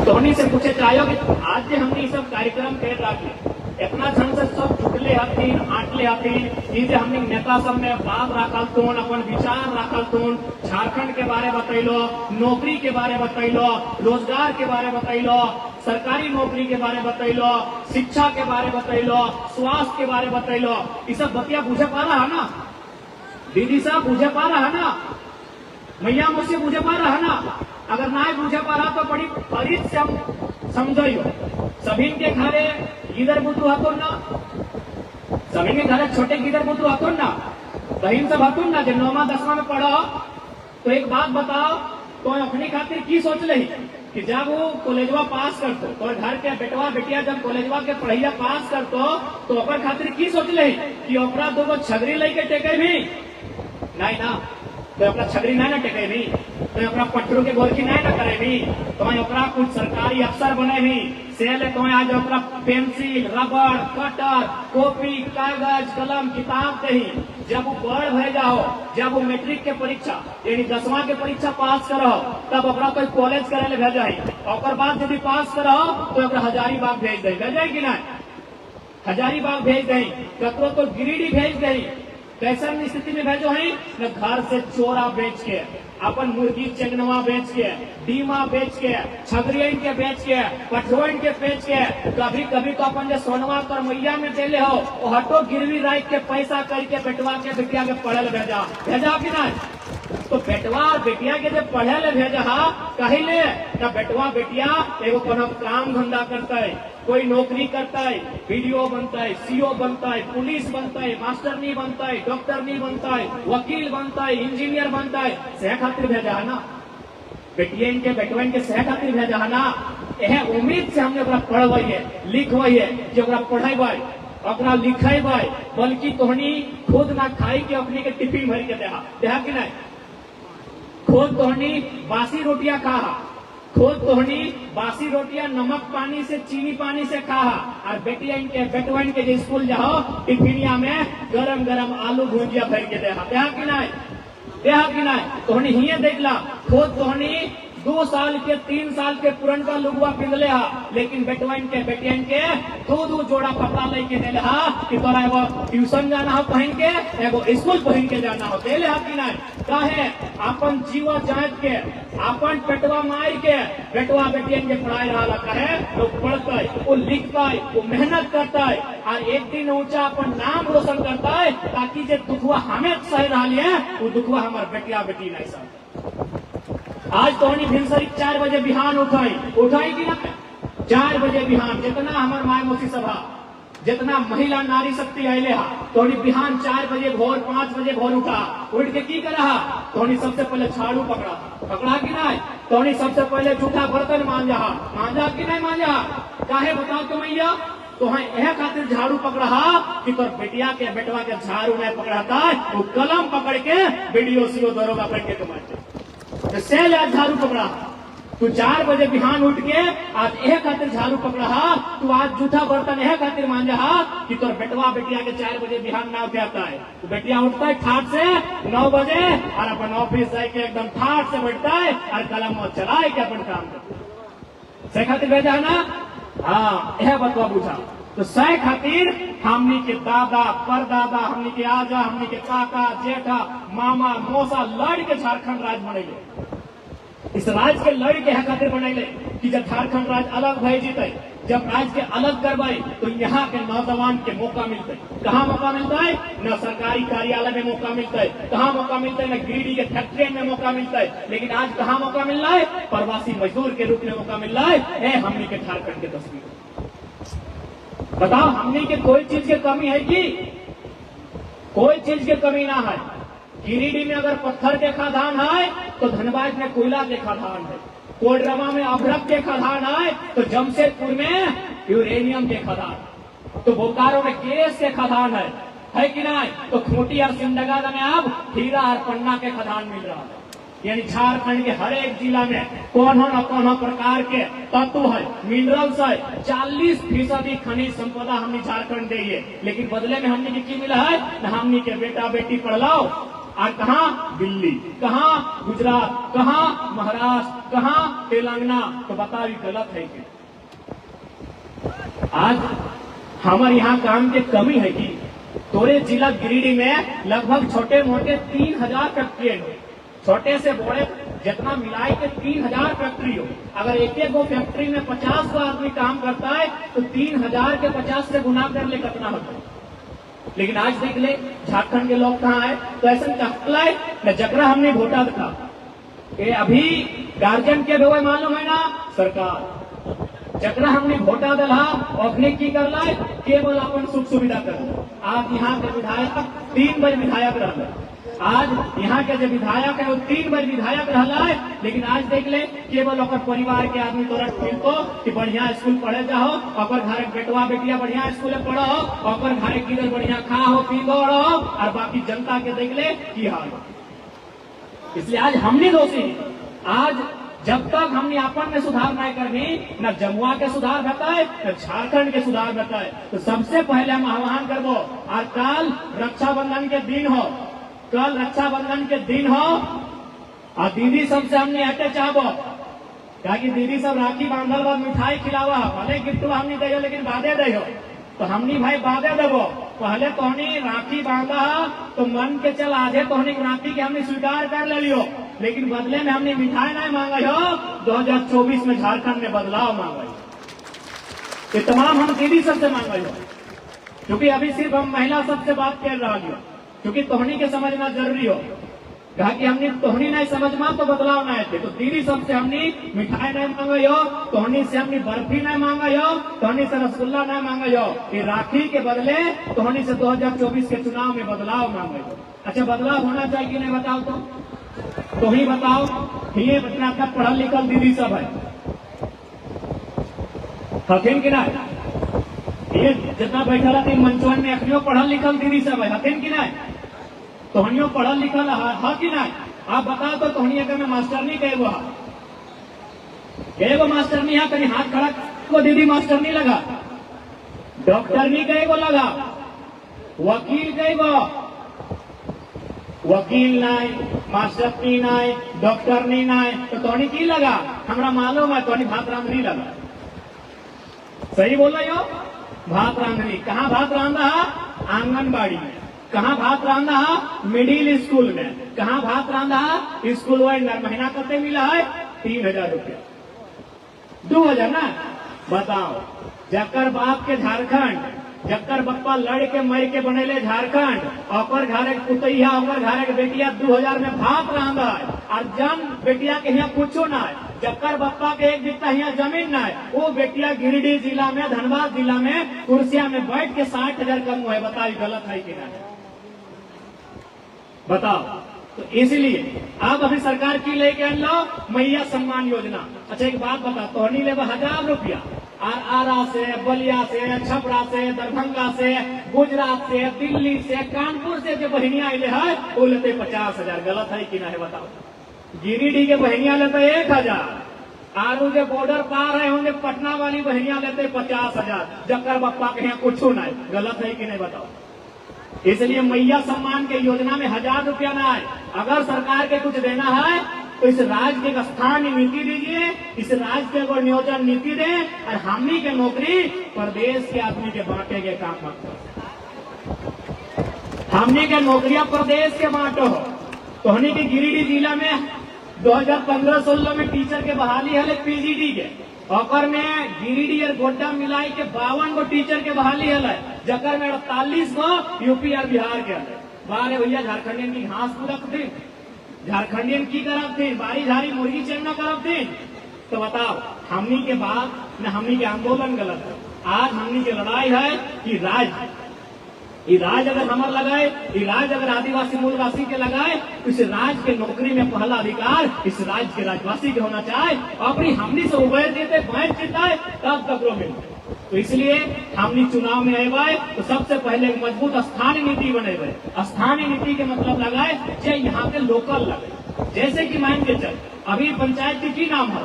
धोनी से पूछे चाहो कि आज जे हमने सब कार्यक्रम कर रखे इतना झन से सब जुटले हथिन आटले हथिन ई जे हमने नेता सब में बात रखल तोन अपन विचार रखल तोन झारखंड के बारे बतैलो, नौकरी के बारे बतैलो, रोजगार के बारे बतैलो, सरकारी नौकरी के बारे बतैलो, शिक्षा के बारे बतैलो, स्वास्थ्य के बारे बतैलो, ये सब बतिया बुझे पा रहा है ना? दीदी साहब बुझे पा रहा है ना? मैया मुझसे बुझे पा रहा है ना? अगर ना बुझे पा रहा तो बड़ी फरीद से हम समझो सभी के घरे गिदर बुतू हतुन ना, सभी के घरे छोटे गिदर बुतू हतुन ना, बहन सब हतुन ना। जब 9वां 10वां में पढ़ो तो एक बात बताओ तो अपनी खातिर की सोच रही कि जब वो कॉलेजवा पास करतो तो घर के बेटवा बेटिया जब कॉलेजवा के पढ़ैया पास करतो तो अपन खातिर की सोच रही कि ओकरा दो छगरी लेके टेके भी नहीं ना, तो अपना छगरी नहीं ना टेके भी, तो अपना पट्टू के गोरखी नहीं ना करे भी, तो अपना कुछ सरकारी अफसर बने भी से ले तो आज अपना पेंसिल रबड़ कटर कॉपी कागज कलम किताब दही जब वो बड़ भेजा हो, जब वो मैट्रिक के परीक्षा यानी 10वां के परीक्षा पास करो तब अपना कोई कॉलेज करे ले भेजा है, और बाद यदि पास करो तो अपना हजारीबाग भेज दे, भेजे कि नहीं? हजारीबाग भेज दे, कतरो तो गिरिडीह भेज दे। कैसन स्थिति में भेजो है न घर से चोरा बेच के, अपन मुर्गी चंगनवा बेच के, डीमा बेच के, छगरियन के बेच के, पठोइन के बेच के, कभी कभी तो अपन जो सोनवा पर मैया में देले हो वो हटो गिरवी राख के पैसा करके बेटवा के बेटिया के पढ़े भेजा, भेजा कि नहीं? तो बेटवा और बेटिया के जब पढ़े ले भेजा कहिले न बेटवा बेटिया एगो कोनो काम धंधा करता है, कोई नौकरी करता है, वीडियो बनता है, सीओ बनता है, पुलिस बनता है, मास्टर नहीं बनता है, डॉक्टर नहीं बनता है, वकील बनता है, इंजीनियर बनता है, सह खातिर भेजा है ना? बेटिया इनके बेटवन के सह खातिर भेजा है ना? यह उम्मीद से हमने ओकरा पढ़वाई है, लिखवाई है, जो ओकरा पढ़ाई अपना लिखाई बल्कि तोहनी खुद ना खाई के अपने के टिफिन भर के देहा कि नहीं? खुद तोहनी बासी रोटियां खा, खुद तोहनी बासी रोटियां नमक पानी से चीनी पानी से खा, और बेटिया इनके बेटवन के जो स्कूल जाओ टिफिनिया में गरम गरम आलू भुजिया भर के देहा कि नहीं? देहा कि नहीं? तोहनी हिये देख ला, खुद तोहनी 2 साल के 3 साल के पुरनका लुगवा पिंधले हा, लेकिन बेटवन के बेटियन के दो जोड़ा कपड़ा लेके दे हा कि तोरा एगो ट्यूशन जाना हो पहन के, एगो स्कूल पहन के जाना हो, दे हा कि नहीं? काहे अपन जीवा जांच के अपन पेटवा मार के बेटवा बेटियन के पढ़ाई रहा कहे तो पढ़ता है, वो लिखता है, वो मेहनत करता है, और एक दिन ऊंचा अपन नाम रोशन करता है ताकि जो दुखवा हमें सह रहा है वो दुखवा हमारे बेटिया बेटी नहीं सह। आज तो भिनसरी 4 बजे बिहान उठाई कि ना? 4 बजे बिहान जितना हमार माय मोसी सभा जितना महिला नारी शक्ति अले हा तो बिहान 4 बजे भोर 5 बजे भोर उठ के की करा? तो सबसे पहले झाड़ू पकड़ा कि नहीं? तो सबसे पहले जूठा बर्तन मांजा कि नहीं मांजा? काहे बताओ तो मैया? तो हाँ यह खातिर झाड़ू पकड़ा कि तोर बेटिया के बेटवा के झाड़ू नहीं पकड़ाता वो कलम पकड़ के वीडियो सीओ दरोगा बन के तुम्हारे से झाड़ू पकड़ा। तू 4 बजे बिहान उठ के आज यह खातिर झाड़ू पकड़ा, तू आज जूठा बर्तन यह खातिर मांजा कि तोर बेटवा बेटिया के 4 बजे बिहान ना उठाता है। तो बेटिया उठता है ठाट से 9 बजे और अपन ऑफिस जाके एकदम ठाट से बैठता है और कलम चलाए के अपन काम करता से खातिर भेजा है ना? हाँ यह बतवा पूछा। तो सह खातिर हमनी के दादा परदादा हमनी के आजा हमनी के काका जेठा मामा मौसा लड़ के झारखंड राज्य बनैले। इस राज्य के लड़ के खातिर बनैले कि जब झारखंड राज्य अलग भय जीते, जब राज्य के अलग करवाई तो यहाँ के नौजवान के मौका मिलते। कहाँ मौका मिलता है? न सरकारी कार्यालय में मौका मिलता है, कहाँ मौका मिलता है? न गिरिडीह के फैक्ट्री में मौका मिलता है। लेकिन आज कहाँ मौका मिल रहा है? प्रवासी मजदूर के रूप में मौका मिल रहा है। हमनी के झारखंड के तस्वीर बताओ, हमने के कोई चीज की कमी है कि कोई चीज की कमी ना है। गिरिडीह में अगर पत्थर के खदान है तो धनबाद में कोयला के खदान है, कोडरमा में अभ्रक के खदान है तो जमशेदपुर में यूरेनियम के खदान, तो बोकारो में गैस के खदान है कि नहीं? तो खूंटी और सिमडेगा में अब हीरा और पन्ना के खदान मिल रहा है। यानी झारखंड के हर एक जिला में कौन प्रकार के तत्व है, मिनरल्स है। 40% खनिज संपदा हमने झारखंड दी है, लेकिन बदले में हमने की मिला है? न हमने के बेटा बेटी पढ़ लाओ, और कहाँ दिल्ली, कहाँ गुजरात, कहाँ महाराष्ट्र, कहाँ तेलंगाना। तो बताओ ये गलत है कि आज हमारे यहाँ काम के कमी है कि तोरे जिला गिरिडीह में लगभग छोटे मोटे 3000 फैक्ट्री हो, छोटे से बड़े जितना मिलाए के 3000 फैक्ट्री हो। अगर एक एक गो फैक्ट्री में 50 गो आदमी काम करता है तो 3000 के 50 से गुना कर ले कितना होता है। लेकिन आज देख ले झारखंड के लोग कहाँ है, तो ऐसा कहला है न जकरा हमने वोटा था ये अभी गार्जियन के भी मालूम है ना सरकार जकरा हमने वोटा दिला अपने की करला केवल अपन सुख सुविधा कर। आज यहाँ के विधायक 3 बार विधायक रहा, आज यहाँ के जो विधायक है वो 3 बार विधायक रहा है। लेकिन आज देख ले केवल ओकर परिवार के आदमी तोरा मिलतो कि बढ़िया स्कूल पढ़े जाओ, ओकर घर बेटवा बेटिया बढ़िया स्कूल पढ़ो, ओकर घर किधर बढ़िया खाओ पीओ रहो, और बाकी जनता के देख ले की हाल। इसलिए आज हमने दोषी, आज जब तक हमने अपन में सुधार नहीं करनी न जमुआ के सुधार बताए न झारखंड के सुधार बताए। तो सबसे पहले हम आह्वान करबो और कल रक्षाबंधन के दिन हो, कल रक्षाबंधन के दिन हो और दीदी सबसे हमने हटे चाहबो क्या कि दीदी सब राखी बांधल बाद मिठाई खिलावा भले गिफ्ट हमने दे लेकिन बादे दे तो हमनी भाई बादे देवो। पहले तोहनी राखी बांधा तो मन के चल आधे तोहनी राखी के हमने स्वीकार कर ले लियो, लेकिन बदले में हमने मिठाई नहीं मांगा हो। 2024 में झारखंड में बदलाव मांगा ये तमाम हम दीदी सबसे मांगा हो, क्योंकि अभी सिर्फ हम महिला सबसे बात कर रहा हो, क्योंकि तोहनी के समझना जरूरी हो। कहा कि हमने तोहनी नहीं समझना तो बदलाव नहीं थे। तो दीदी सबसे हमने मिठाई नहीं मांगा हो, तोहनी से हमने बर्फी नहीं मांगा हो, तोहनी से रसगुल्ला नहीं मांगा हो। ये राखी के बदले तोहनी से 2024 के चुनाव में बदलाव मांगा हो। अच्छा बदलाव होना चाहिए कि नहीं बताओ तो ही बताओ। ये बतना का पढ़ल लिखल दीदी सब है हथिन कि नहीं, ये जितना बैठा रहती मंचवन में अखनियों पढ़ल लिखल दीदी सब है हथिन कि नहीं, तोहनियों पढ़ल लिखल है कि नहीं। आप बताओ तो तोहनिया के में मास्टरनी कहेगो मास्टरनी है, कहीं हाथ खड़ा को दीदी मास्टरनी लगा, डॉक्टरनी कहेगो लगा, वकील कहेगो, वकील नहीं, मास्टरनी नहीं, डॉक्टरनी नहीं, तो तोहनी की लगा हमरा मालूम है तोहनी भात रांधनी लगा। सही बोल रही हो, भात रांधनी। कहाँ भात रांधा? आंगनबाड़ी में। कहाँ भात रांधा? मिडिल स्कूल में। कहाँ भात रांधा? School winder. महीना कते मिला है? 3000 रुपया। 2000 ना बताओ। जकर बाप के झारखंड, जकर बप्पा लड़ के मर के बनेले झारखंड, ओकर घर एक पुतैया, ओकर घर एक बेटिया 2000 में भात रांधा है, और जन बेटिया के यहाँ कुछो ना है। जकर बप्पा के एक बित्ता यहाँ जमीन ना है, वो बेटिया गिरिडीह जिला में, धनबाद जिला में कुर्सिया में बैठ के 60,000 कम हुआ है। बताओ गलत है कि नहीं बताओ। तो इसलिए आप अभी सरकार की लेके आन लो मैया सम्मान योजना। अच्छा एक बात बता, तोहनी ले 1000 रुपया और आरा से, बलिया से, छपरा से, दरभंगा से, गुजरात से, दिल्ली से, कानपुर से जो बहनिया आये है वो लेते 50,000। गलत है कि नहीं बताओ। गिरिडीह के बहनिया लेते 1000, आरू के बॉर्डर पार है होंगे पटना वाली बहनिया लेते 50,000। जकर बप्पा के यहाँ कुछ नहीं। गलत है कि नहीं बताओ। इसलिए मैया सम्मान के योजना में 1000 रुपया ना है। अगर सरकार के कुछ देना है तो इस राज्य की एक स्थानीय नीति दीजिए, इस राज्य के अगर नियोजन नीति दें, और हमनी के नौकरी प्रदेश के आदमी के बांटे के काम मत करो। हमनी के नौकरियां प्रदेश के बांटो। तो हमनी के गिरिडीह जिला में 2015-16 में टीचर के बहाली है पीजीडी के, और में गिरिडीह और गोड्डा मिलाई के 52 गो टीचर के बहाली है, जकर में 48 गो यूपी और बिहार के है। बारे भैया झारखंडियन की घास पूरक थी, झारखंडियन की करब थी, बारी झारी मुर्गी चेंगना करब थी। तो बताओ हमनी के बात न हमनी के आंदोलन गलत है। आज हमनी की लड़ाई है कि राज अगर हमार लगाए, राज अगर आदिवासी मूलवासी के लगाए, तो इस राज्य के नौकरी में पहला अधिकार इस राज्य के राज्यवासी के होना चाहिए। अपनी हमनी से उबैर देते बैठ जीता तब तक मिलते। तो इसलिए हमनी चुनाव में आए तो सबसे पहले एक मजबूत स्थानीय नीति बनेबे। स्थानीय नीति के मतलब लगाए जे यहाँ के लोकल लगे। जैसे कि मान के चल अभी पंचायत की नाम है,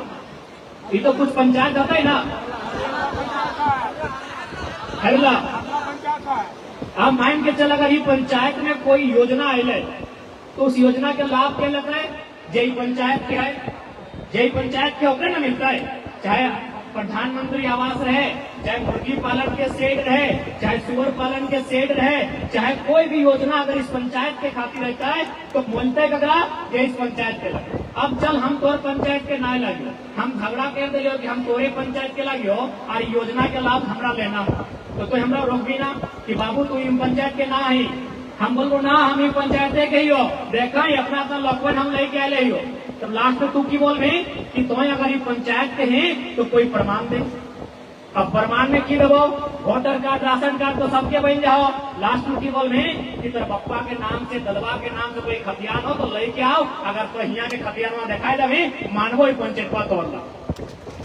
ये तो कुछ पंचायत होता है ना, अब मान के चल अगर ये पंचायत में कोई योजना आये तो उस योजना के लाभ क्या लग रहा है? जय पंचायत के है, जय पंचायत के होकर ना मिलता है। चाहे प्रधानमंत्री आवास रहे, चाहे मुर्गी पालन के शेड रहे, चाहे सुअर पालन के शेड रहे, चाहे कोई भी योजना अगर इस पंचायत के खातिर रहता है तो बोलते कदा ये इस पंचायत के लगे। अब चल हम तोर पंचायत के ना लगे, हम झगड़ा कर दिलो कि हम तोरे पंचायत के लगे हो और योजना के लाभ हमरा लेना हो, तो कोई हमरा रोक भी ना कि बाबू तू इन पंचायत के ना ही। हम बोलो ना हम ही पंचायत के ही हो, देखा ही अपना अपना लॉकडाउन हम लेके आए हो। तो लास्ट में तू की बोल रही कि तुम्हें अगर ये पंचायत के हैं तो कोई प्रमाण दे। अब प्रमाण में की देवो, वोटर कार्ड राशन कार्ड तो सबके बन जाओ। लास्ट में की बोल रही कि तेरे बप्पा के नाम से दलवा के नाम से कोई खतियान हो तो लेके आओ, अगर तो यहाँ के खतियान दिखाई दे मानवो ही पंचायत पर तोड़ ला।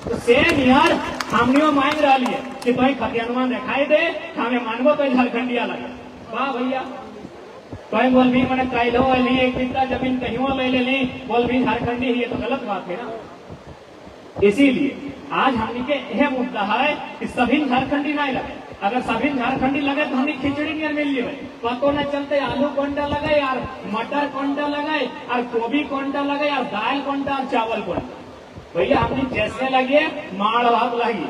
तो सेम यार हमने मांग रहा है कि तुम्हें खतियान दिखाई दे हमें मानवो तो झारखंडिया लगे। वाह भैया, तो बोल भी मैंने कैलो ली एक बिस्ता जमीन कहीं ले ली, बोल भी झारखंडी ही, ये तो गलत बात है ना। इसीलिए आज हमने के यह मुद्दा है कि सभी झारखंडी नहीं लगे। अगर सभी झारखंडी लगे तो हमें खिचड़ी नहीं मिल ली, पतो न चलते आलू कौनटा लगे यार, मटर कौनटा लगे और गोभी कौनटा लगे और दाल कौनटा और चावल कौनटा। भैया हमने जैसे लगे माड़ भात लगी,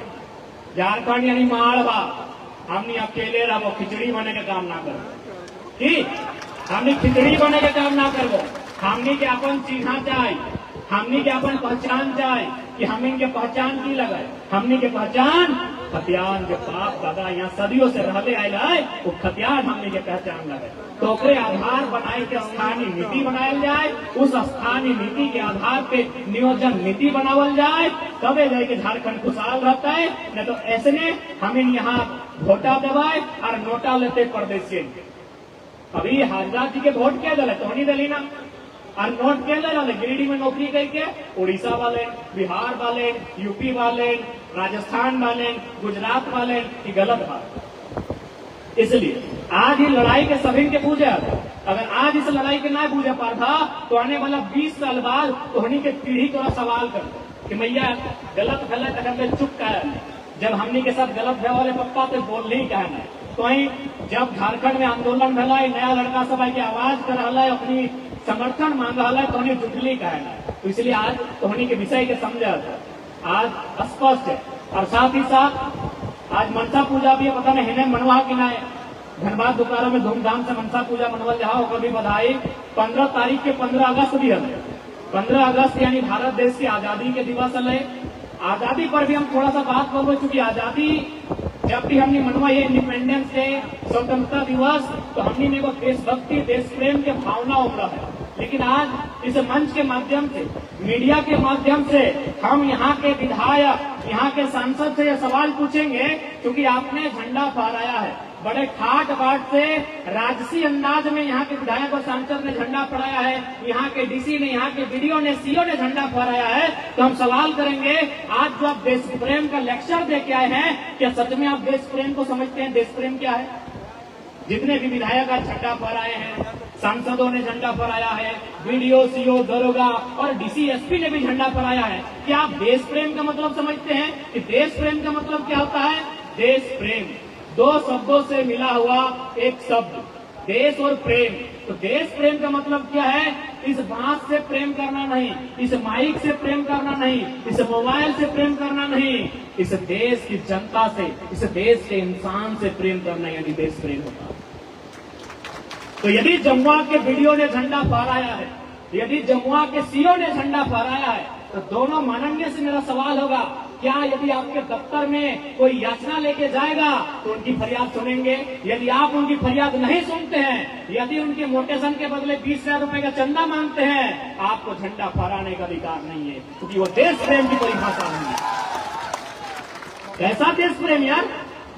झारखंड यानी माड़ भात, हमने अकेले रहो खिचड़ी बने के काम ना करो कि हमने खिचड़ी बने के काम ना करबो। हमने के अपन चिन्हा चाहे, हमने के अपन पहचान चाहे कि हम इनके पहचान की लगाए। हमने के पहचान खतियान जो बाप दादा यहाँ सदियों से रहते आए वो खतियान हमने के पहचान लगे। तो ओकरे आधार बनाए के स्थानीय नीति बनायल जाए, उस स्थानीय नीति के आधार पे नियोजन नीति बनावल जाए, तबे जाके झारखंड खुशहाल रहता है। नहीं तो ऐसे में हम यहाँ वोटा दबाए और नोटा लेते परदेशी। अभी हाजरा जी के वोट क्या दल तो नहीं दली ना, और नोट क्या ले गिरिडीह में नौकरी करके उड़ीसा वाले, बिहार वाले, यूपी वाले, राजस्थान वाले, गुजरात वाले, ये गलत बात। इसलिए आज ही लड़ाई के सभी के पूजे, अगर आज इस लड़ाई के ना पूजे पार था तो आने वाला 20 साल बाद तो हमनी के पीढ़ी थोड़ा सवाल कर कि मैया गलत गलत अगर चुप का है, जब हमनी के साथ गलत है वाले पप्पा तो बोल नहीं कहना है। तो वही जब झारखंड में आंदोलन भला नया लड़का सब की आवाज कर रहा है, अपनी समर्थन मांग रहा है, तो उन्हें जुटली कहना। तो इसलिए आज तोहनी के विषय के समझा आज स्पष्ट है। और साथ ही साथ आज मनसा पूजा भी पता नहीं है मनवा कि ना है। धनबाद दुकारा में धूमधाम से मनसा पूजा मनवल जहाँ होकर भी बधाई। 15 तारीख के 15 अगस्त भी है। 15 अगस्त यानी भारत देश की आजादी के दिवस है। आजादी पर भी हम थोड़ा सा बात करो, चूंकि आजादी जब भी हमने मनवा ये इंडिपेंडेंस डे, स्वतंत्रता दिवस, तो हमने में वो देशभक्ति देश प्रेम के भावना उमड़ा है। लेकिन आज इस मंच के माध्यम से, मीडिया के माध्यम से हम यहाँ के विधायक, यहाँ के सांसद से ये सवाल पूछेंगे, क्योंकि आपने झंडा फहराया है बड़े ठाट बाट से, राजसी अंदाज में यहाँ के विधायक और सांसद ने झंडा फहराया है, यहाँ के डीसी ने, यहाँ के वीडियो ने, सीओ ने झंडा फहराया है। तो हम सवाल करेंगे, आज जो आप देश प्रेम का लेक्चर दे के आए हैं, क्या सच में आप देश प्रेम को समझते हैं? देश प्रेम क्या है? जितने भी विधायक आज झंडा फहराए हैं, सांसदों ने झंडा फहराया है, वीडियो, सीओ, दरोगा और डीसी, एसपी ने भी झंडा फहराया है। क्या आप देश प्रेम का मतलब समझते हैं कि देश प्रेम का मतलब क्या होता है? देश प्रेम दो शब्दों से मिला हुआ एक शब्द, देश और प्रेम। तो देश प्रेम का मतलब क्या है? इस बात से प्रेम करना नहीं, इस माइक से प्रेम करना नहीं, इस मोबाइल से प्रेम करना नहीं, इस देश की जनता से, इस देश के इंसान से प्रेम करना, यानी देश प्रेम होता है। तो यदि जमुआ के वीडियो ने झंडा फहराया है, यदि जमुआ के सीओ ने झंडा फहराया है, तो दोनों माननीय से मेरा सवाल होगा, क्या यदि आपके दफ्तर में कोई याचना लेके जाएगा तो उनकी फरियाद सुनेंगे? यदि आप उनकी फरियाद नहीं सुनते हैं, यदि उनके मोटेशन के बदले 20,000 रुपए का चंदा मांगते हैं, आपको झंडा फहराने का अधिकार नहीं है, क्योंकि वो देश प्रेम की परिभाषा नहीं है। कैसा देश प्रेम यार?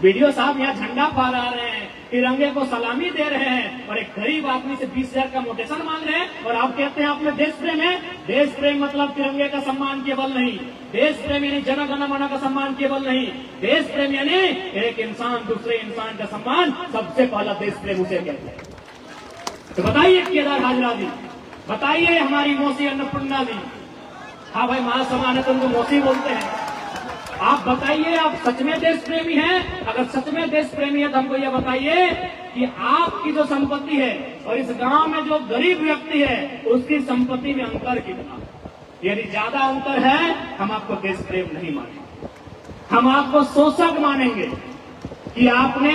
वीडियो साहब यहाँ झंडा फहरा रहे हैं, तिरंगे को सलामी दे रहे हैं, और एक गरीब आदमी से 20,000 का मोटेशन मांग रहे हैं, और आप कहते हैं आप में देश प्रेम है? देश प्रेम मतलब तिरंगे का सम्मान केवल नहीं, देश प्रेम यानी जन गण मन का सम्मान केवल नहीं, देश प्रेम यानी एक इंसान दूसरे इंसान का सम्मान, सबसे पहला देश प्रेम उसे कहते हैं। तो बताइए केदार हाजरा जी, बताइए हमारी मौसी अन्नपूर्णा जी। हाँ भाई, महासमानतन तो मौसी बोलते हैं। आप बताइए, आप सच में देश प्रेमी हैं? अगर सच में देश प्रेमी है तो हमको ये बताइए कि आपकी जो संपत्ति है और इस गांव में जो गरीब व्यक्ति है उसकी संपत्ति में अंतर कितना? यदि ज्यादा अंतर है, हम आपको देश प्रेम नहीं मानेंगे, हम आपको शोषक मानेंगे कि आपने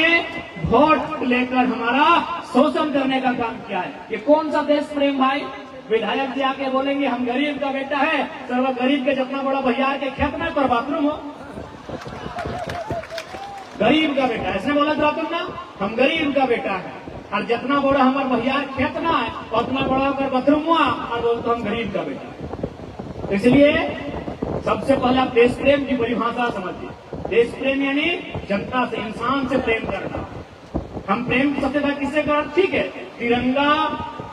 वोट लेकर हमारा शोषण करने का काम किया है। ये कौन सा देश प्रेम भाई? विधायक जी आके बोलेंगे हम गरीब का बेटा है, सर्व गरीब के जितना बड़ा भैया के खेत में पर बाथरूम हो, गरीब का बेटा ऐसे बोला था तुम ना, हम गरीब का बेटा है, और जितना बड़ा हमारे भैया खेत ना है उतना बड़ा होकर बाथरूम हुआ और बोलते हम गरीब का बेटा है। इसलिए सबसे पहले आप देश प्रेम की परिभाषा समझिए। देश प्रेम यानी जनता से, इंसान से प्रेम करना। हम प्रेम सबसे पहले किससे कर? ठीक है, तिरंगा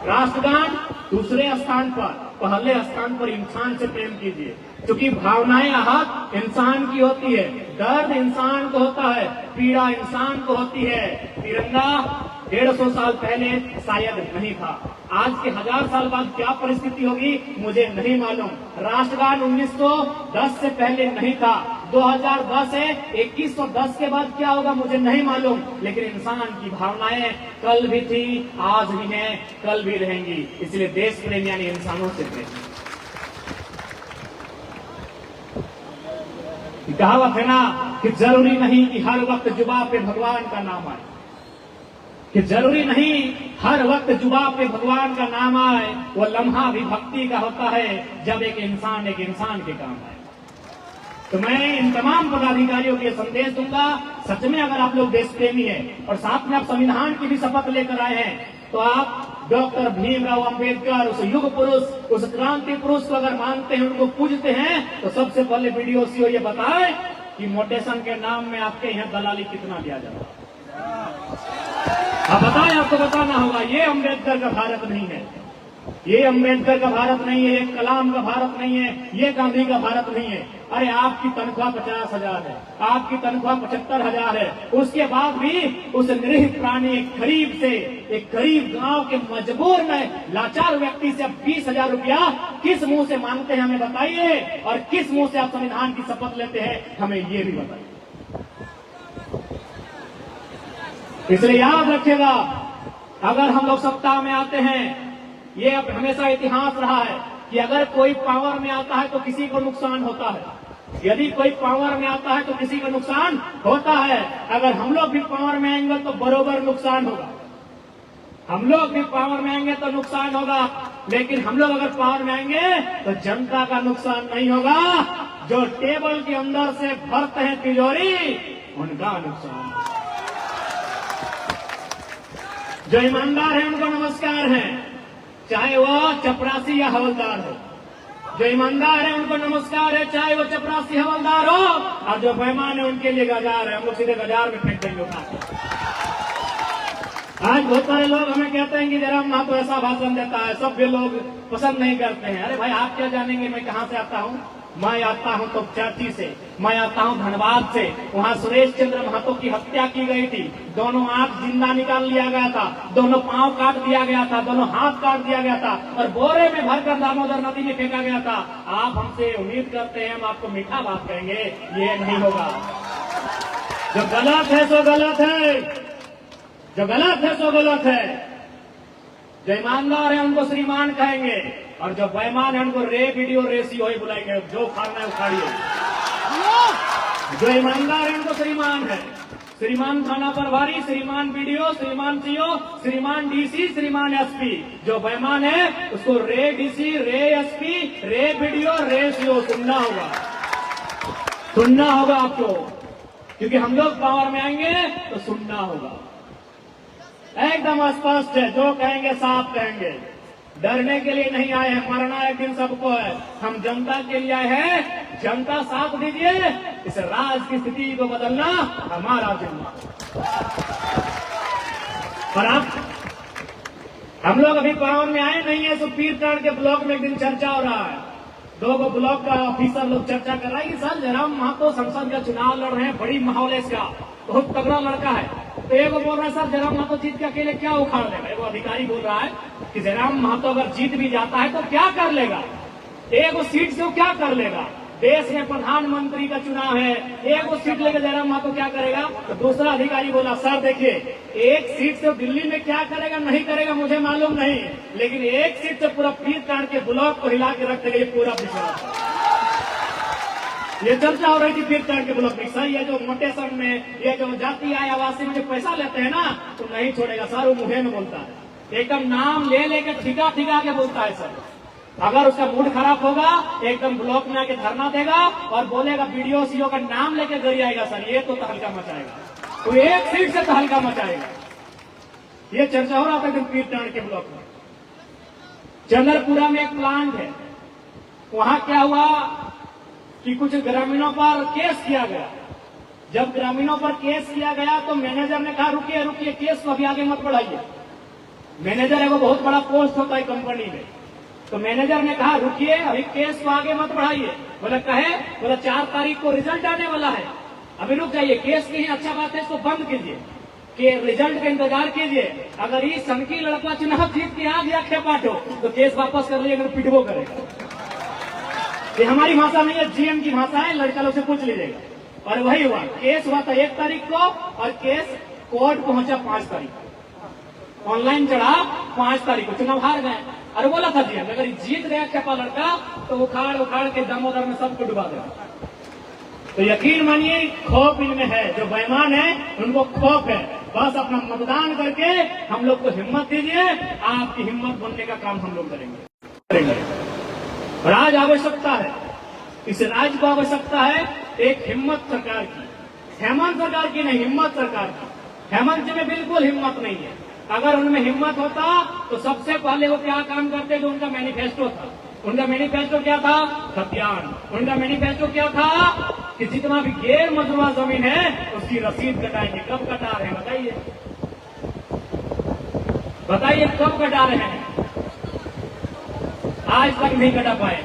राष्ट्रगान दूसरे स्थान पर, पहले स्थान पर इंसान से प्रेम कीजिए, क्योंकि भावनाएं आहत इंसान की होती है, दर्द इंसान को होता है, पीड़ा इंसान को होती है। तिरंगा 150 साल पहले शायद नहीं था, आज के 1000 साल बाद क्या परिस्थिति होगी मुझे नहीं मालूम। राष्ट्रगान 1910 से पहले नहीं था, 2010 है, 2110 के बाद क्या होगा मुझे नहीं मालूम, लेकिन इंसान की भावनाएं कल भी थी, आज भी है, कल भी रहेंगी। इसलिए देश प्रेम यानी इंसानों से प्रेम। कहावत है ना कि जरूरी नहीं कि हर वक्त जुबान पे भगवान का नाम आए, कि जरूरी नहीं हर वक्त जुबान पे भगवान का नाम आए, वो लम्हा भी भक्ति का होता है जब एक इंसान के काम आए। तो मैं इन तमाम पदाधिकारियों को ये संदेश दूंगा, सच में अगर आप लोग देश प्रेमी हैं और साथ में आप संविधान की भी शपथ लेकर आए हैं, तो आप डॉक्टर भीमराव अंबेडकर, उस युग पुरुष, उस क्रांति पुरुष को अगर मानते हैं, उनको पूजते हैं, तो सबसे पहले बीडीओ ये बताए कि मोटेशन के नाम में आपके यहाँ दलाली कितना दिया जाता है। आप बताएं, आपको बताना होगा। ये अंबेडकर का भारत नहीं है, ये अंबेडकर का भारत नहीं है, ये कलाम का भारत नहीं है, ये गांधी का भारत नहीं है। अरे आपकी तनख्वाह 50,000 है, आपकी तनख्वाह 75,000 है, उसके बाद भी उस निरीह प्राणी एक गरीब गांव के मजबूर में लाचार व्यक्ति से आप 20,000 रुपया किस मुंह से मांगते हैं हमें बताइए, और किस मुंह से आप संविधान की शपथ लेते हैं हमें ये भी बताइए। इसलिए याद रखिएगा, अगर हम लोग सत्ता में आते हैं, ये अब हमेशा इतिहास रहा है कि अगर कोई पावर में आता है तो किसी को नुकसान होता है, यदि कोई पावर में आता है तो किसी को नुकसान होता है। अगर हम लोग भी पावर में आएंगे तो बरोबर नुकसान होगा, हम लोग भी पावर में आएंगे तो नुकसान होगा, लेकिन हम लोग अगर पावर में आएंगे तो जनता का नुकसान नहीं होगा। जो टेबल के अंदर से भरते हैं तिजोरी, उनका नुकसान होगा। जो ईमानदार है उनको नमस्कार है, चाहे वो चपरासी या हवलदार हो। जो ईमानदार है उनको नमस्कार है, चाहे वो चपरासी हवलदार हो, और जो बेईमान है उनके लिए गजार है, हम लोग सीधे गजार में फेंक देंगे उठा के। आज बहुत सारे लोग हमें कहते हैं कि जयराम महतो ऐसा भाषण देता है, सभ्य लोग पसंद नहीं करते हैं। अरे भाई, आप क्या जानेंगे मैं कहां से आता हूं? मैं आता हूं तो चर्ची से, मैं आता हूं धनबाद से। वहां सुरेश चंद्र महतो की हत्या की गई थी, दोनों आंख जिंदा निकाल लिया गया था, दोनों पांव काट दिया गया था, दोनों हाथ काट दिया गया था, और बोरे में भरकर दामोदर नदी में फेंका गया था। आप हमसे उम्मीद करते हैं हम आपको मीठा बात कहेंगे, ये नहीं होगा। जो गलत है सो गलत है, जो गलत है सो गलत है। जो ईमानदार है उनको श्रीमान कहेंगे, और जो बेईमान है उनको रे वीडियो रेसी हो ही बुलाएंगे, जो खाना है उखाड़िए। जो ईमानदार है उनको श्रीमान है, श्रीमान थाना प्रभारी, श्रीमान वीडियो, श्रीमान सीओ, श्रीमान डीसी, श्रीमान एसपी। जो बेईमान है उसको रे डीसी, रे एसपी, रे वीडियो, रे सीओ सुनना होगा, सुनना होगा आपको, क्योंकि हम लोग पावर में आएंगे तो सुनना होगा। एकदम स्पष्ट है, जो कहेंगे साफ कहेंगे, डरने के लिए नहीं आए हैं, मरना एक दिन सबको है। हम जनता के लिए आए हैं, जनता साथ दीजिए, इस राज की स्थिति को बदलना हमारा जिम्मा। और अब हम लोग अभी पावर में आए नहीं है, तो पीरटांड के ब्लॉक में एक दिन चर्चा हो रहा है, 2 ब्लॉक का ऑफिसर लोग चर्चा कर रहा है कि सर जयराम महतो संसद का चुनाव लड़ रहे हैं, बड़ी माहौल है इसका, बहुत तगड़ा लड़का है। तो एक बोल रहा है सर जयराम महतो जीत के अकेले क्या उखाड़ लेगा। एक अधिकारी बोल रहा है कि जयराम महतो अगर जीत भी जाता है तो क्या कर लेगा, एक सीट से वो क्या कर लेगा। देश में प्रधानमंत्री का चुनाव है, एक वो सीट लेकर जयराम महतो क्या करेगा? तो दूसरा अधिकारी बोला, सर देखिए, एक सीट से दिल्ली में क्या करेगा नहीं करेगा मुझे मालूम नहीं, लेकिन एक सीट से पूरा पीर काट के ब्लॉक को हिला के रख देगा, ये पूरा विश्वास। ये चर्चा हो रही थी पीर काट के ब्लॉक में, सर ये जो मोटेशन में, ये जो जाति आय आवासी में जो पैसा लेते हैं ना, तो नहीं छोड़ेगा सर, वो मुंह में बोलता है, एकदम नाम ले लेकर ठिका ठिका के बोलता है सर। अगर उसका मूड खराब होगा एकदम ब्लॉक में आके धरना देगा और बोलेगा वीडियो सीओ का नाम लेके गरियाएगा सर, ये तो तहलका मचाएगा, तो एक सीट से तहलका मचाएगा। ये चर्चा हो रहा था एकदम पीर टांड के ब्लॉक में। चंद्रपुरा में एक प्लांट है, वहां क्या हुआ कि कुछ ग्रामीणों पर केस किया गया। जब ग्रामीणों पर केस किया गया तो मैनेजर ने कहा रुकिए रुकिए, केस को अभी आगे मत बढ़ाइए। मैनेजर है वो बहुत बड़ा पोस्ट होता है कंपनी में, तो मैनेजर ने कहा रुकिए अभी केस को आगे मत बढ़ाइए। बोला कहे? बोला 4 तारीख को रिजल्ट आने वाला है, अभी रुक जाइए, केस कहीं अच्छा बात है इसको बंद कीजिए, कि रिजल्ट का इंतजार कीजिए। अगर ये सनकी लड़का चुनाव जीत के आ गया खेपाटो तो केस वापस कर लीजिए, अगर पिटवो करेगा। ये हमारी भाषा नहीं है, जीएम की भाषा है, लड़का लोग से पूछ लीजिएगा। और वही हुआ, केस हुआ था 1 तारीख को और केस कोर्ट पहुंचा 5 तारीख को, ऑनलाइन चढ़ा 5 तारीख को, चुनाव हार गए। अरे बोला था जीएम अगर जीत गया खेपा लड़का तो उखाड़ उखाड़ के दामोदर में सबको डुबा देगा। तो यकीन मानिए खौफ इनमें है, जो बेईमान है उनको खौफ है। बस अपना मतदान करके हम लोग को हिम्मत दीजिए, आपकी हिम्मत बनने का काम हम लोग करेंगे। और आज आवश्यकता है, इस राज्य को आवश्यकता है एक हिम्मत सरकार की, हेमंत सरकार की नहीं, हिम्मत सरकार की। हेमंत जी में बिल्कुल हिम्मत नहीं है। अगर उनमें हिम्मत होता तो सबसे पहले वो क्या काम करते जो उनका मैनिफेस्टो था। उनका मैनिफेस्टो क्या था? खतियान। उनका मैनिफेस्टो क्या था कि जितना भी गैर मजरूआ जमीन है उसकी रसीद कटाएंगे। कब कटा रहे हैं बताइए, बताइए कब कटा रहे हैं? आज तक नहीं कटा पाए।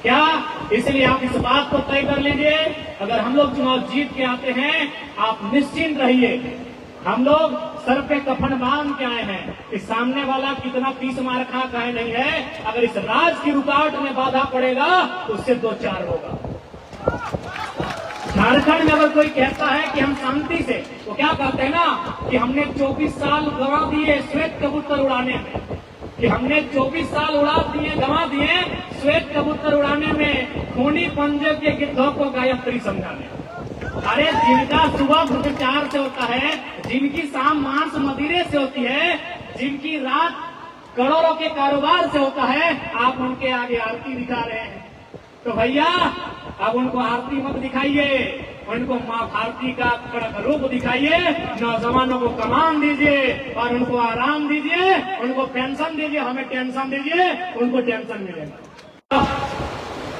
क्या? इसलिए आप इस बात को तय कर लीजिए, अगर हम लोग चुनाव जीत के आते हैं आप निश्चिंत रहिए, हम लोग सर पे कफन बांध के आए हैं कि सामने वाला कितना 30 मार खा है नहीं है, अगर इस राज की रुकावट में बाधा पड़ेगा तो उससे 2-4 होगा। झारखंड में अगर कोई कहता है कि हम शांति से, तो क्या कहते हैं ना कि हमने 24 साल गंवा दिए श्वेत कबूतर उड़ाने में, कि हमने 24 साल गंवा दिए श्वेत कबूतर उड़ाने में, खूनी पंजे के गिद्धों को गायत्री समझाने। अरे जिनका सुबह भ्रष्टाचार से होता है, जिनकी शाम मांस मदिरे से होती है, जिनकी रात करोड़ों के कारोबार से होता है, आप उनके आगे आरती दिखा रहे हैं। तो भैया अब उनको आरती मत दिखाइए, उनको माँ भारती का कड़क रूप दिखाइए, नौजवानों को कमान दीजिए और उनको आराम दीजिए, उनको पेंशन दीजिए, हमें टेंशन दीजिए, उनको टेंशन मिलेगा।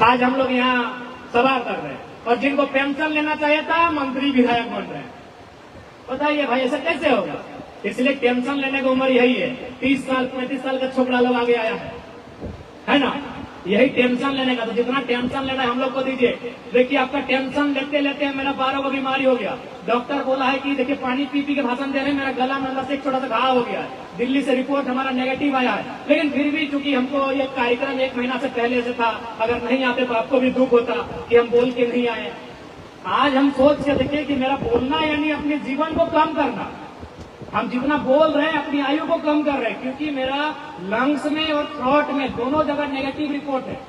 आज हम लोग यहाँ सवाल कर रहे हैं और जिनको पेंशन लेना चाहिए था मंत्री विधायक बन रहे हैं। बताइए भाई ऐसा कैसे होगा? इसलिए टेंशन लेने की उम्र यही है, 30 साल 35 साल का छोकरा लोग आगे आया है ना, यही टेंशन लेने का। तो जितना टेंशन लेना है हम लोग को दीजिए। देखिए आपका टेंशन लेते लेते मेरा 12 को बीमारी हो गया, डॉक्टर बोला है कि देखिए पानी पी पी के भाषण दे रहे हैं, मेरा गला में अंदर से एक छोटा सा घाव हो गया है, दिल्ली से रिपोर्ट हमारा नेगेटिव आया है, लेकिन फिर भी चूंकि हमको ये कार्यक्रम 1 महीना से पहले से था, अगर नहीं आते तो आपको भी दुख होता कि हम बोल के नहीं आए। आज हम सोच के देखिए कि मेरा बोलना यानी अपने जीवन को कम करना, हम जितना बोल रहे हैं अपनी आयु को कम कर रहे हैं, क्योंकि मेरा लंग्स में और थ्रोट में दोनों जगह नेगेटिव रिपोर्ट है।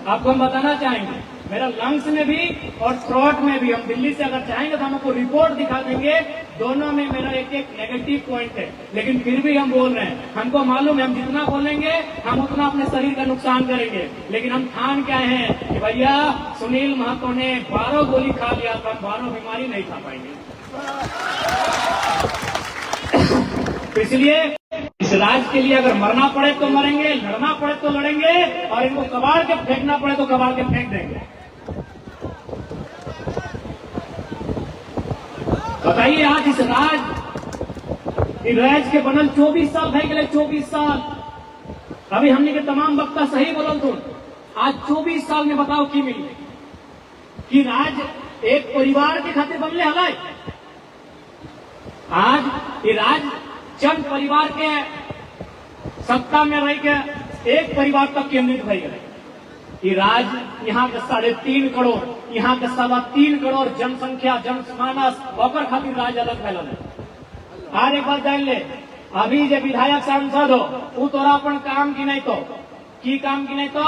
आपको हम बताना चाहेंगे मेरा लंग्स में भी और थ्रोट में भी, हम दिल्ली से अगर चाहेंगे तो हम आपको रिपोर्ट दिखा देंगे, दोनों में मेरा एक नेगेटिव पॉइंट है, लेकिन फिर भी हम बोल रहे हैं। हमको मालूम है हम जितना बोलेंगे हम उतना अपने शरीर का नुकसान करेंगे, लेकिन हम ठान क्या है कि भैया सुनील महतो ने 12 गोली खा लिया था, 12 बीमारी नहीं खा पाएंगे। तो इसलिए इस राज्य के लिए अगर मरना पड़े तो मरेंगे, लड़ना पड़े तो लड़ेंगे, और इनको कबाड़ के फेंकना पड़े तो कबाड़ के फेंक देंगे। बताइए आज इस राज्य के बनल 24 साल है गए, 24 साल। अभी हमने के तमाम वक्ता सही बोलल तो आज 24 साल में बताओ की मिली कि राज्य एक परिवार के खातिर बनले हलाय। आज ये राज्य चंद परिवार के सत्ता में रह के एक परिवार तक केंद्रित भई गए। ये राज्य यहाँ के 3.5 करोड़, यहाँ के 3.25 करोड़ जनसंख्या जनमानस ओकर खातिर राज्य अलग फैलल है। हर एक बात जान ले, अभी जो विधायक सांसद हो वो तोरा अपन काम की नहीं तो की काम की नहीं तो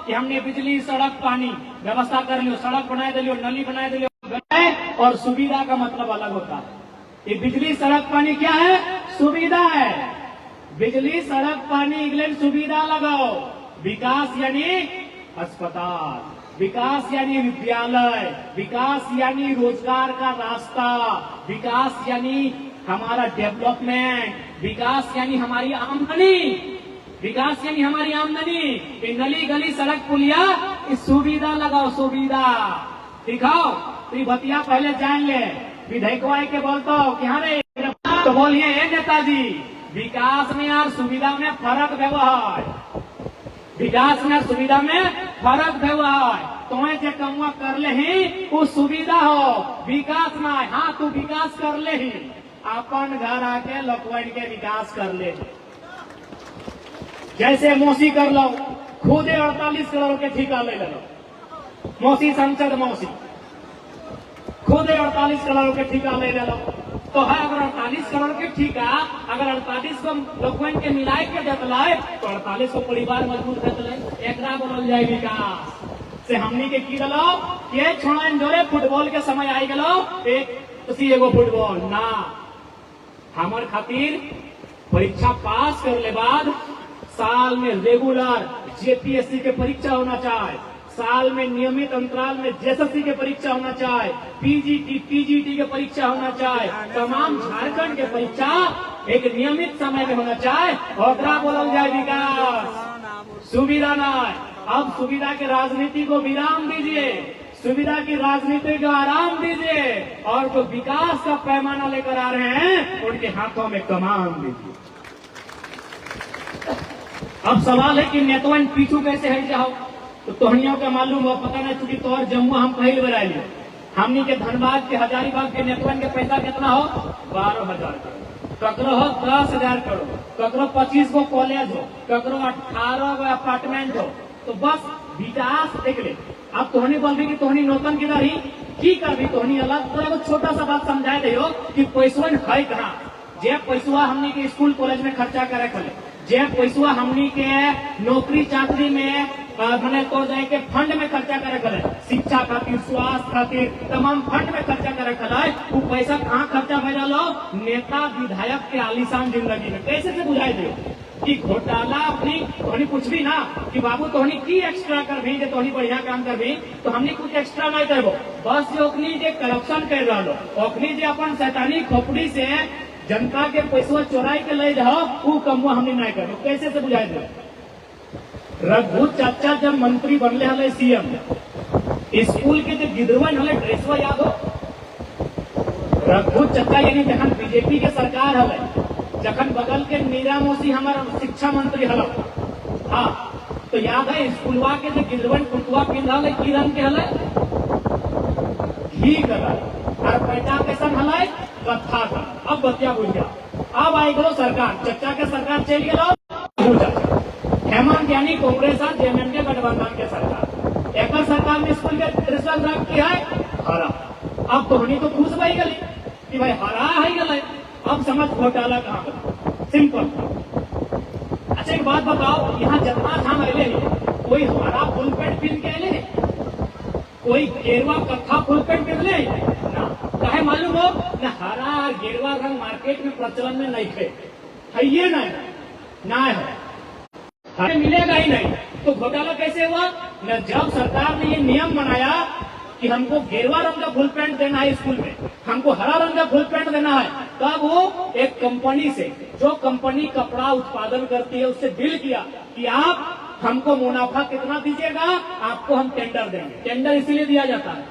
कि हमने बिजली सड़क पानी व्यवस्था कर लियो, सड़क बनाए दिलियो, नली बनाए दिलियो। और सुविधा का मतलब अलग होता है। ये बिजली सड़क पानी क्या है? सुविधा है। बिजली सड़क पानी इंग्लैंड सुविधा लगाओ। विकास यानी अस्पताल, विकास यानी विद्यालय, विकास यानी रोजगार का रास्ता, विकास यानी हमारा डेवलपमेंट, विकास यानी हमारी आमदनी, विकास यानी हमारी आमदनी। नली गली सड़क पुलिया इस सुविधा लगाओ, सुविधा दिखाओ। तो ये बतिया पहले जान ले। विधेयक के बोलता हो कि हाँ रे तो बोलिए नेताजी, विकास में और सुविधा में फर्क व्यवहार, विकास में सुविधा में फर्क व्यवहार। तुम्हें जो कमुआ कर ले ही वो सुविधा हो, विकास ना। हाँ तू विकास कर ले ही, अपन घर आके लोकवन के विकास कर ले। जैसे मौसी कर लो, खुदे 48 करोड़ के ठेका ले लो। मौसी संसद मौसी खुदे 48 करोड़ के ठेका ले लो। तो है अगर 48 करोड़ के ठेका, अगर 48 को लोगन के मिलाए के जतलाए तो 48 को परिवार मजबूत कर एक बोल जाए विकास से। हमनी के की दलो ये छोड़ा जोरे फुटबॉल के समय आई गलो, एक उसी एगो फुटबॉल ना। हमार खातिर परीक्षा पास कर ले बाद साल में रेगुलर जेपीएससी के परीक्षा होना चाहिए, साल में नियमित अंतराल में जेएसएससी के परीक्षा होना चाहिए, पीजीटी के परीक्षा होना चाहिए। तमाम झारखंड के परीक्षा एक नियमित समय में होना चाहिए। और बोलल जाए विकास, सुविधा ना। अब सुविधा के राजनीति को विराम दीजिए, सुविधा की राजनीति को आराम दीजिए, और जो विकास का पैमाना लेकर आ रहे हैं उनके हाथों में कमान दीजिए। अब सवाल है कि नेतवन पीछू कैसे हट जाओ। तो तोहनियों का मालूम हो, पता नहीं चूंकि तोहर जम्मू हम पहले बार आये। हमनी के धनबाद के हजारीबाग के नेतवन के पैसा कितना हो? 12,000 करोड़। ककरो हो 10,000 करोड़, ककरो 25 गो कॉलेज हो, ककरो 18 गो अपार्टमेंट हो। तो बस विकास देख ले। अब तोहनी बोल रही कि तोहनी नौतन की रही की कर भी तोहनी अलग। तो छोटा सा बात समझाए दे कि पैसवन है कहाँ। जे पैसवा हमनी के स्कूल कॉलेज में खर्चा करे खले, जे पैसवा हमनी के नौकरी चाकरी में मैंने तो जाए के फंड में खर्चा करे खले, शिक्षा खातिर स्वास्थ्य खातिर तमाम फंड में खर्चा करे खले, वो पैसा कहाँ खर्चा भेजा लो? नेता विधायक के आलीशान जिंदगी में। कैसे से बुझाई दे कि घोटाला अपनी तोहनी कुछ भी ना कि बाबू तोहनी की एक्स्ट्रा कर भी, तोहनी बढ़िया काम कर भी तो हमने कुछ एक्स्ट्रा नहीं करबो। बस ओखनी जे करप्शन कर रहा लो, ओखनी जे अपन शैतानी खोपड़ी से जनता के पैसा चोराई के ले जाओ, वो कमुआ हमने नहीं करो। कैसे से बुझाई दे? रघु चाचा जब मंत्री बनले हले सीएम, स्कूल के जो गिदरवन हले ड्रेसवा याद हो? रघु चाचा यानी जखन बीजेपी के सरकार हले, जखन बगल के मीरा मौसी हमारा शिक्षा मंत्री हलो, हाँ तो याद है स्कूलवा के जो गिदरवन कुर्तवा पिंधा हले की रंग के हले? घी कलर। और पैसा कैसन हले? कत्था का। अब बतिया बुझ गया। अब आई गलो सरकार, चचा के सरकार चल गया हेमंत यानी कांग्रेस और जेएमएम के गठबंधन के सरकार। एक सरकार ने स्कूल के रिजल्ट रख किया है हरा। अब तोहनी तो खुश भाई गली कि भाई हरा है गले। अब समझ घोटाला कहाँ का? सिंपल। अच्छा एक बात बताओ, यहाँ जितना हम अले कोई हरा फुल पेंट पहन के अले, कोई गेरुआ कत्था फुल पेंट पहन ले ना? चाहे मालूम हो न हरा और गेरुआ रंग मार्केट में प्रचलन में नहीं है ये नहीं ना है, हमें मिलेगा ही नहीं। तो घोटाला कैसे हुआ? न जब सरकार ने ये नियम बनाया कि हमको गेरुआ रंग का फुल पैंट देना है स्कूल में, हमको हरा रंग का फुल पैंट देना है, तब वो एक कंपनी से, जो कंपनी कपड़ा उत्पादन करती है, उससे डील किया कि आप हमको मुनाफा कितना दीजिएगा, आपको हम टेंडर देंगे। टेंडर इसीलिए दिया जाता है,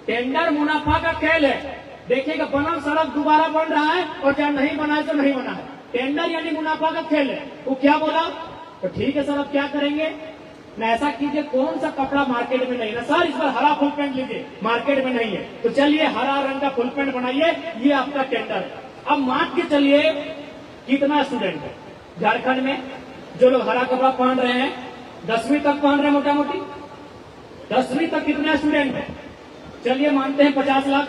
टेंडर मुनाफा का खेल है। देखिएगा बना सड़क दोबारा बन रहा है और चाहे नहीं बना है तो नहीं बना है। टेंडर यानी मुनाफा का खेल है। वो क्या बोला? तो ठीक है सर, अब क्या करेंगे न ऐसा कीजिए, कौन सा कपड़ा मार्केट में नहीं है सर, इस पर हरा फुल पैंट लीजिए, मार्केट में नहीं है, तो चलिए हरा रंग का फुल पैंट बनाइए, ये आपका टेंडर है। अब मान के चलिए कितना स्टूडेंट है झारखंड में जो लोग हरा कपड़ा पहन रहे हैं, 10वीं तक पहन रहे हैं मोटा मोटी, 10वीं तक कितने स्टूडेंट है? चलिए मानते हैं 50 लाख।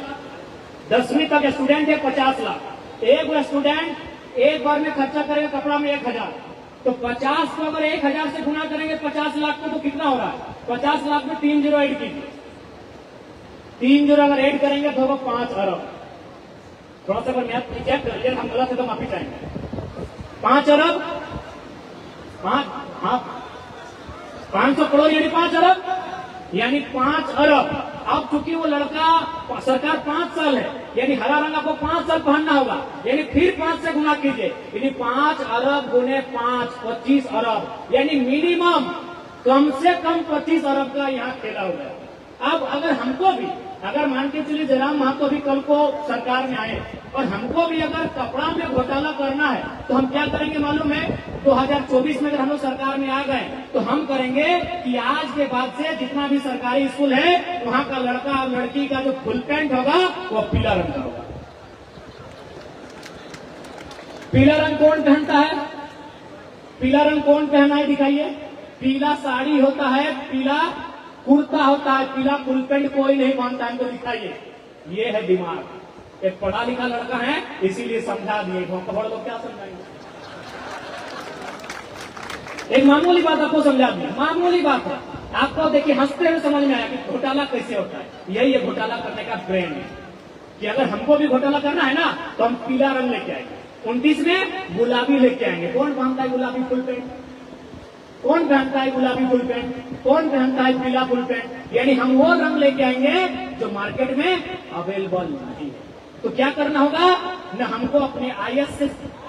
10वीं तक स्टूडेंट है 50 लाख। एक स्टूडेंट एक बार में खर्चा करेगा कपड़ा में 1000, तो 50 को अगर 1000 से गुना करेंगे 50 लाख को, तो कितना होगा? 50 लाख में 3 जीरो ऐड कीजिए। 3 जीरो अगर ऐड करेंगे तो होगा 5 अरब। थोड़ा सा अगर मैथ चेक कर लिया, हम गलत है तो माफी चाहेंगे। 5 अरब, 500 करोड़ यानी 5 अरब, यानी 5 अरब। अब चूंकि वो लड़का सरकार 5 साल है, यानी हरा रंग आपको 5 साल पहनना होगा, यानी फिर 5 से गुना कीजिए, यानी 5 अरब गुने 5, 25 अरब, यानी मिनिमम कम से कम 25 अरब का यहाँ खेला हुआ है। अब अगर हमको भी, अगर मान के चलिए जयराम महतो भी कल को सरकार में आए और हमको भी अगर कपड़ा में घोटाला करना है, तो हम क्या करेंगे मालूम है? 2024 में अगर हम लोग सरकार में आ गए तो हम करेंगे कि आज के बाद से जितना भी सरकारी स्कूल है वहां का लड़का और लड़की का जो फुल पैंट होगा वो पीला रंग का होगा। पीला रंग कौन पहनता है? पीला रंग कौन पहना है दिखाइए? पीला साड़ी होता है, पीला कुर्ता होता है, पीला फुल पैंट कोई नहीं मानता है। तो दिखाइए, ये है दिमाग। एक पढ़ा लिखा लड़का है इसीलिए समझा दिए, बड़ लोग क्या समझाएंगे? एक मामूली बात आपको समझा दी, मामूली बात है, आपको देखिए हंसते हुए समझ में आया कि घोटाला कैसे होता है। यही है घोटाला करने का ट्रेंड, कि अगर हमको भी घोटाला करना है ना तो हम पीला रंग लेके आएंगे, 29 में गुलाबी लेके आएंगे। कौन पहनता है गुलाबी फुल पैंट? कौन पहनता है गुलाबी फुल पैंट? कौन पहनता है पीला फुल पैंट? यानी हम वो रंग लेके आएंगे जो मार्केट में अवेलेबल नहीं है। तो क्या करना होगा? न हमको अपने आईएएस से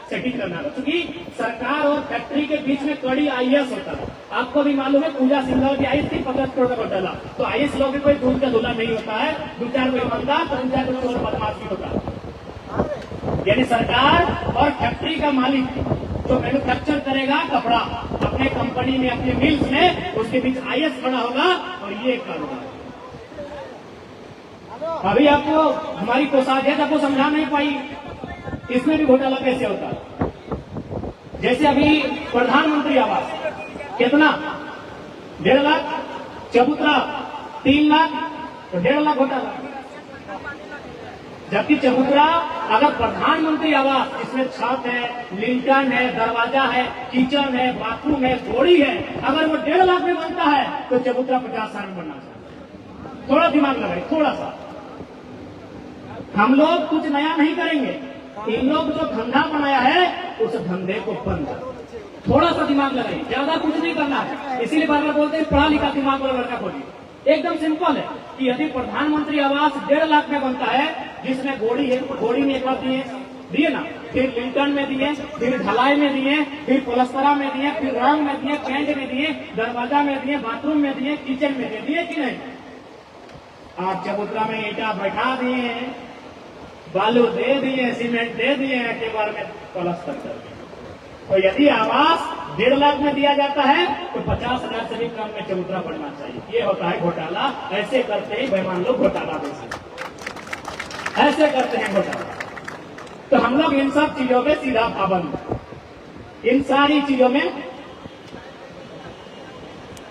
सेटिंग करना होगा, क्योंकि सरकार और फैक्ट्री के बीच में कड़ी आईएएस होता है। आपको भी मालूम है पूजा सिंघल की आई थी 50 करोड़ का घोटाला, तो आईएएस लोग भी कोई दूध का धुला नहीं होता है, 2-4 कोई ईमानदार, 3-4 कोई बदमाश भी होता है। यानी सरकार और फैक्ट्री का मालिक जो मैन्युफैक्चर करेगा कपड़ा अपने कंपनी में, अपने मिल्स में, उसके बीच आईएएस खड़ा होगा और ये कारोबार। अभी आपको हमारी कोषाध्यक्ष आपको समझा नहीं पाई इसमें भी घोटाला कैसे होता है। जैसे अभी प्रधानमंत्री आवास कितना? 1.5 लाख, चबूतरा 3 लाख, तो 1.5 लाख घोटाला। जबकि चबूतरा अगर प्रधानमंत्री आवास जिसमें छत है, लिंटन है, दरवाजा है, किचन है, बाथरूम है, घोड़ी है, अगर वो 1.5 लाख में बनता है तो चबूतरा 50 साल में बनना चाहिए। थोड़ा दिमाग लगाए, थोड़ा सा। हम लोग कुछ नया नहीं करेंगे, इन लोग जो धंधा बनाया है उस धंधे को बंद करो। थोड़ा सा दिमाग लगाइए, ज्यादा कुछ नहीं करना है। इसीलिए बार बार बोलते हैं पढ़ा लिखा दिमाग वाला लड़का खोलिए। एकदम सिंपल है कि यदि प्रधानमंत्री आवास 1.5 लाख में बनता है, जिसमें घोड़ी है, घोड़ी में एक बार दिए ना, फिर लिंटन में दिए, फिर ढलाई में दिए, फिर पलस्तरा में दिए, फिर रंग में दिए, पेंट में दिए, दरवाजा में दिए, बाथरूम में दिए, किचन में दिए कि नहीं? आप चबूतरा में ईटा बैठा दिए, बालू दे दिए, सीमेंट दे दिए, एक बार में पलस्तर कर दिए। तो यदि आवास 1.5 लाख में दिया जाता है तो 50,000 से भी कम में चबूतरा बनना चाहिए। ये होता है घोटाला। ऐसे करते ही बेईमान लोग घोटाला देते, ऐसे करते हैं घोटाला। तो हम लोग इन सब चीजों में सीधा पाबंद, इन सारी चीजों में